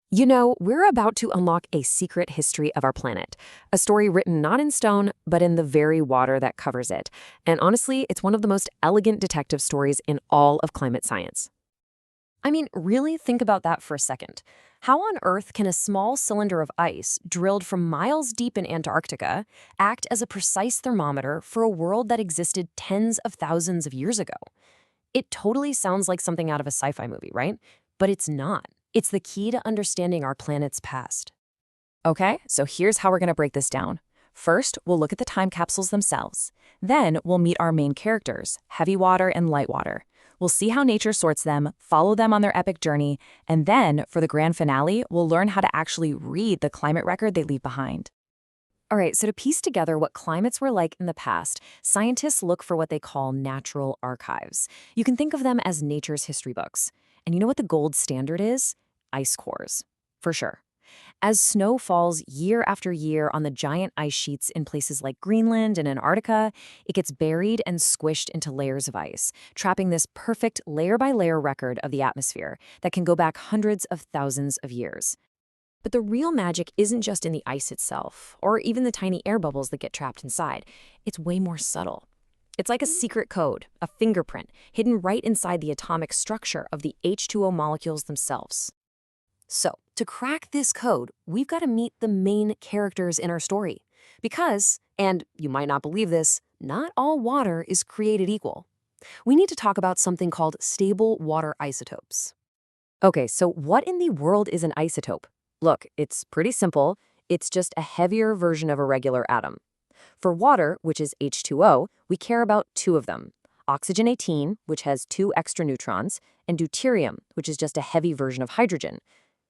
You know, we're about to unlock a secret history of our planet, a story written not in stone, but in the very water that covers it. And honestly, it's one of the most elegant detective stories in all of climate science. I mean, really think about that for a second. How on earth can a small cylinder of ice, drilled from miles deep in Antarctica, act as a precise thermometer for a world that existed tens of thousands of years ago? It totally sounds like something out of a sci-fi movie, right? But it's not. It's the key to understanding our planet's past. Okay, so here's how we're going to break this down. First, we'll look at the time capsules themselves. Then, we'll meet our main characters, heavy water and light water. We'll see how nature sorts them, follow them on their epic journey, and then, for the grand finale, we'll learn how to actually read the climate record they leave behind. All right, so to piece together what climates were like in the past, scientists look for what they call natural archives. You can think of them as nature's history books. And you know what the gold standard is? Ice cores, for sure. As snow falls year after year on the giant ice sheets in places like Greenland and Antarctica, it gets buried and squished into layers of ice, trapping this perfect layer-by-layer record of the atmosphere that can go back hundreds of thousands of years. But the real magic isn't just in the ice itself, or even the tiny air bubbles that get trapped inside. It's way more subtle. It's like a secret code, a fingerprint, hidden right inside the atomic structure of the H2O molecules themselves. So, to crack this code, we've got to meet the main characters in our story. Because, and you might not believe this, not all water is created equal. We need to talk about something called stable water isotopes. Okay, so what in the world is an isotope? Look, it's pretty simple. It's just a heavier version of a regular atom. For water, which is H2O, we care about two of them. Oxygen 18, which has two extra neutrons, and deuterium, which is just a heavy version of hydrogen.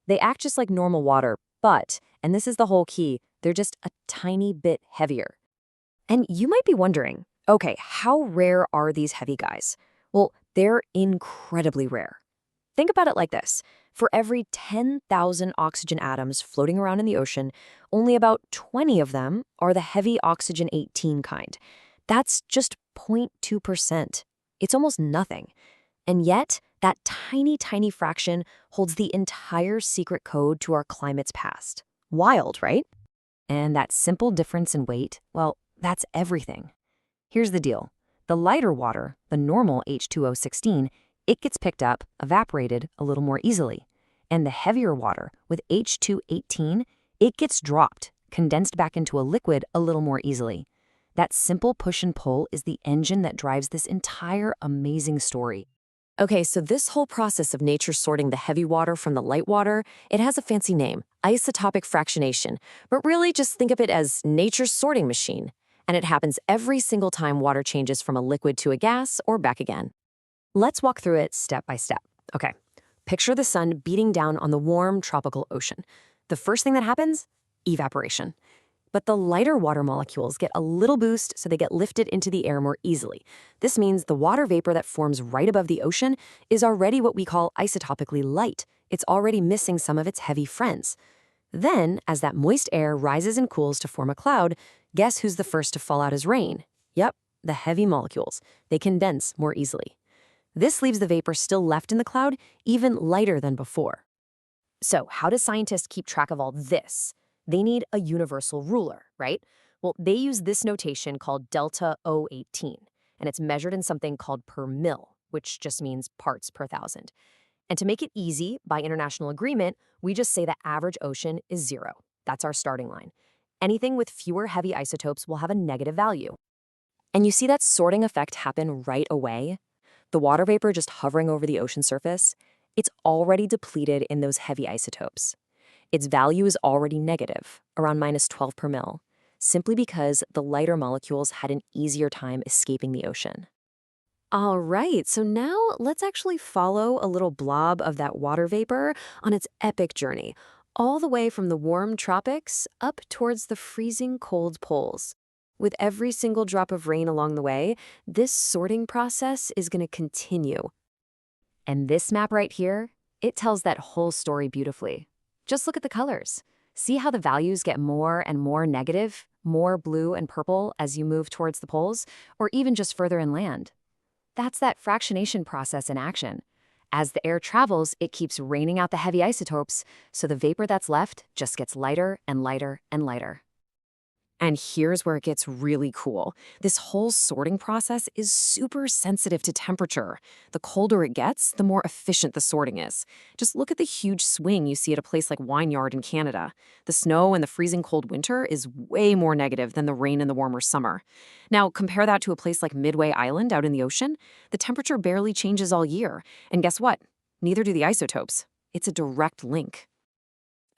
They act just like normal water, but, and this is the whole key, they're just a tiny bit heavier. And you might be wondering, okay, how rare are these heavy guys? Well, they're incredibly rare. Think about it like this. For every 10,000 oxygen atoms floating around in the ocean, only about 20 of them are the heavy oxygen 18 kind. That's just 0.2%. It's almost nothing. And yet, that tiny fraction holds the entire secret code to our climate's past. Wild, right? And that simple difference in weight, well, that's everything. Here's the deal. The lighter water, the normal H2O16, it gets picked up, evaporated a little more easily. And the heavier water, with H218, it gets dropped, condensed back into a liquid a little more easily. That simple push and pull is the engine that drives this entire amazing story. Okay, so this whole process of nature sorting the heavy water from the light water, it has a fancy name, isotopic fractionation. But really, just think of it as nature's sorting machine. And it happens every single time water changes from a liquid to a gas or back again. Let's walk through it step by step. Okay, picture the sun beating down on the warm tropical ocean. The first thing that happens? Evaporation. But the lighter water molecules get a little boost, so they get lifted into the air more easily. This means the water vapor that forms right above the ocean is already what we call isotopically light. It's already missing some of its heavy friends. Then, as that moist air rises and cools to form a cloud, guess who's the first to fall out as rain? Yep, the heavy molecules. They condense more easily. This leaves the vapor still left in the cloud, even lighter than before. So, how do scientists keep track of all this? They need a universal ruler, right? Well, they use this notation called delta O18, and it's measured in something called per mil, which just means parts per thousand. And to make it easy, by international agreement, we just say the average ocean is 0. That's our starting line. Anything with fewer heavy isotopes will have a negative value. And you see that sorting effect happen right away? The water vapor just hovering over the ocean surface, it's already depleted in those heavy isotopes. Its value is already negative, around -12 per mil, simply because the lighter molecules had an easier time escaping the ocean. All right, so now let's actually follow a little blob of that water vapor on its epic journey, all the way from the warm tropics up towards the freezing cold poles. With every single drop of rain along the way, this sorting process is going to continue. And this map right here, it tells that whole story beautifully. Just look at the colors. See how the values get more and more negative, more blue and purple as you move towards the poles, or even just further inland. That's that fractionation process in action. As the air travels, it keeps raining out the heavy isotopes, so the vapor that's left just gets lighter and lighter and lighter. And here's where it gets really cool. This whole sorting process is super sensitive to temperature. The colder it gets, the more efficient the sorting is. Just look at the huge swing you see at a place like Wynyard in Canada. The snow in the freezing cold winter is way more negative than the rain in the warmer summer. Now, compare that to a place like Midway Island out in the ocean. The temperature barely changes all year. And guess what? Neither do the isotopes. It's a direct link.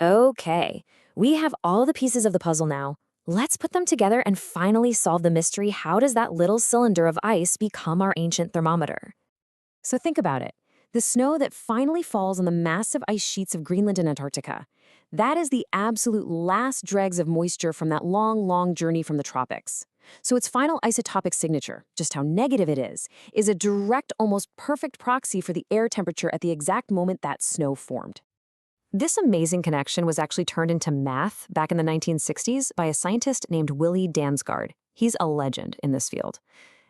Okay, we have all the pieces of the puzzle now. Let's put them together and finally solve the mystery: how does that little cylinder of ice become our ancient thermometer? So think about it. The snow that finally falls on the massive ice sheets of Greenland and Antarctica. That is the absolute last dregs of moisture from that long, long journey from the tropics. So its final isotopic signature, just how negative it is a direct, almost perfect proxy for the air temperature at the exact moment that snow formed. This amazing connection was actually turned into math back in the 1960s by a scientist named Willy Dansgaard. He's a legend in this field.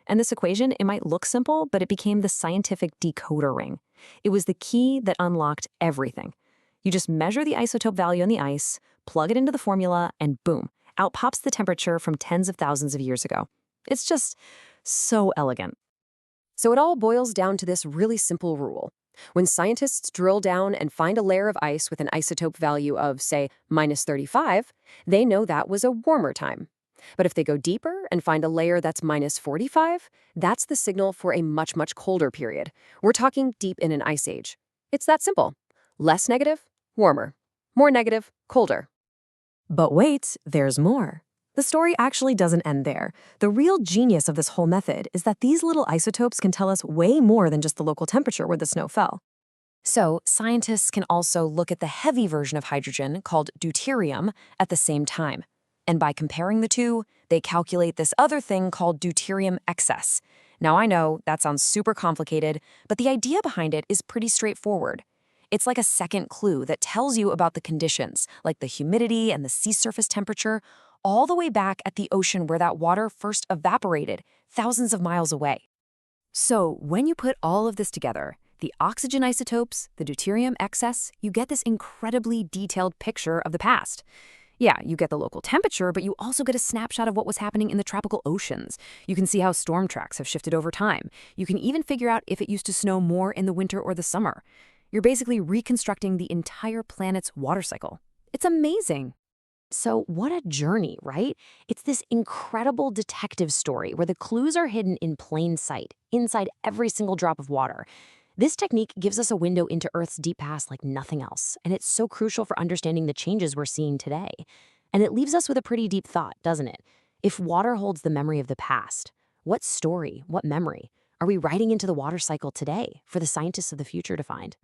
And this equation, it might look simple, but it became the scientific decoder ring. It was the key that unlocked everything. You just measure the isotope value on the ice, plug it into the formula, and boom, out pops the temperature from tens of thousands of years ago. It's just so elegant. So it all boils down to this really simple rule. When scientists drill down and find a layer of ice with an isotope value of, say, -35, they know that was a warmer time. But if they go deeper and find a layer that's -45, that's the signal for a much, much colder period. We're talking deep in an ice age. It's that simple. Less negative, warmer. More negative, colder. But wait, there's more. The story actually doesn't end there. The real genius of this whole method is that these little isotopes can tell us way more than just the local temperature where the snow fell. So scientists can also look at the heavy version of hydrogen, called deuterium, at the same time. And by comparing the two, they calculate this other thing called deuterium excess. Now I know that sounds super complicated, but the idea behind it is pretty straightforward. It's like a second clue that tells you about the conditions, like the humidity and the sea surface temperature, all the way back at the ocean where that water first evaporated, thousands of miles away. So when you put all of this together, the oxygen isotopes, the deuterium excess, you get this incredibly detailed picture of the past. Yeah, you get the local temperature, but you also get a snapshot of what was happening in the tropical oceans. You can see how storm tracks have shifted over time. You can even figure out if it used to snow more in the winter or the summer. You're basically reconstructing the entire planet's water cycle. It's amazing. So what a journey, right? It's this incredible detective story where the clues are hidden in plain sight, inside every single drop of water. This technique gives us a window into Earth's deep past like nothing else, and it's so crucial for understanding the changes we're seeing today. And it leaves us with a pretty deep thought, doesn't it? If water holds the memory of the past, what story, what memory are we writing into the water cycle today for the scientists of the future to find?